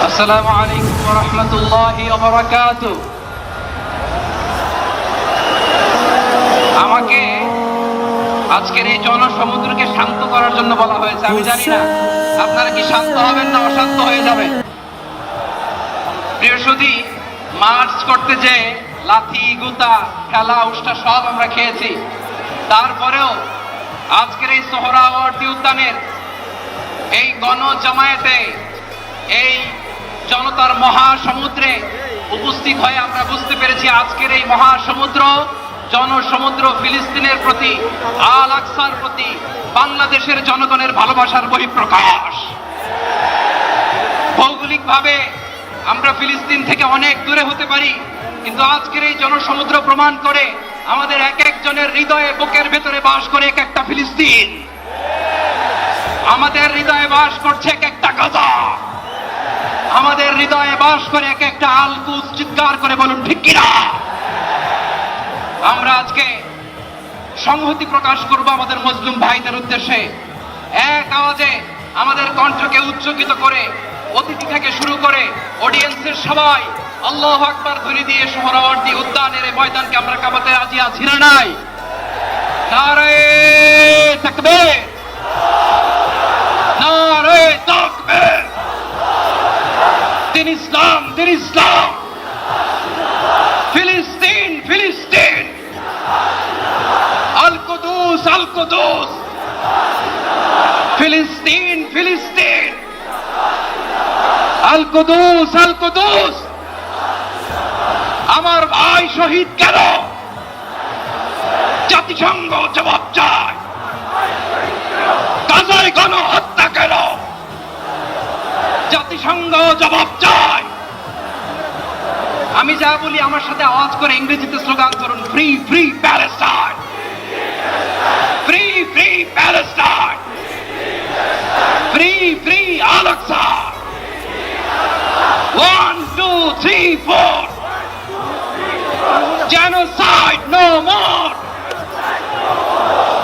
আসসালামু আলাইকুম ওয়া রাহমাতুল্লাহি ওয়া বারাকাতুহু। আমাকে আজকের এই জনসমুদ্রকে শান্ত করার জন্য বলা হয়েছে। আমি জানি না আপনারা কি শান্ত হবেন না অশান্ত হয়ে যাবেন। প্রিয় সুধী, মার্চ করতে যে লাথি গুতা খেলা উষ্টা সব আমরা খেয়েছি, তারপরেও আজকের এই সোহরাওয়ার্দী উদ্যানের এই গণজামায়াতে এই জনতার মহাসমুদ্রে উপস্থিত হয়ে আমরা বুঝতে পেরেছি আজকের এই মহাসমুদ্র জনসমুদ্র ফিলিস্তিনের প্রতি, আল আকসার প্রতি বাংলাদেশের জনগণের ভালোবাসার বহিঃপ্রকাশ। ভৌগোলিকভাবে আমরা ফিলিস্তিন থেকে অনেক দূরে হতে পারি, কিন্তু আজকের এই জনসমুদ্র প্রমাণ করে আমাদের এক একজনের হৃদয়ে বুকের ভেতরে বাস করে এক একটা ফিলিস্তিন। আমাদের হৃদয়ে বাস করছে এক একটা গাজা, আমাদের হৃদয়ে বাস করে এক একটা আল কুদস। চিৎকার করে বলুন ঠিক কিনা। আমরা আজকে সংহতি প্রকাশ করব আমাদের মুসলিম ভাইদের উদ্দেশ্যে। এক আওয়াজে আমাদের কণ্ঠকে উচ্চকিত করে অতিথি থেকে শুরু করে অডিয়েন্সের সবাই আল্লাহু আকবার ধ্বনি দিয়ে সোহরাওয়ার্দী উদ্যানের এই ময়দানকে আমরা কাঁপাতে রাজি আছি না নাই? নারে তাকবীর, নারে তাকবীর। দিন ইসলাম, দিন ইসলাম। ফিলিস্তিন, ফিলিস্তিন। আল কুদুস, আল কুদুস। ফিলিস্তিন, ফিলিস্তিন। আল কুদুস, আল কুদুস। আমার ভাই শহীদ কেন? জাতিসংঘ জবাব চায়। গাজায় গণহত্যা কেন? জাতিসংঘ জবাব চায়। আমি যা বলি আমার সাথে আওয়াজ করে ইংরেজিতে স্লোগান করুন, free free Palestine, free free Palestine, free free Al Aqsa. 1 2 3 4, genocide no more,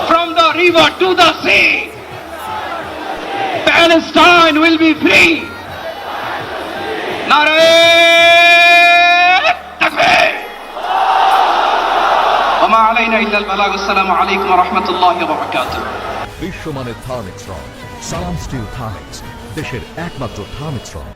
from the river to the sea, Palestine will be free. Nare takbir. Wa ma alayna illa al-balagh. Assalamu alaykum wa rahmatullahi wa barakatuh. বিশ্বমানের Thermex rod সালাম still Thermex, দেশের একমাত্র Thermex rod.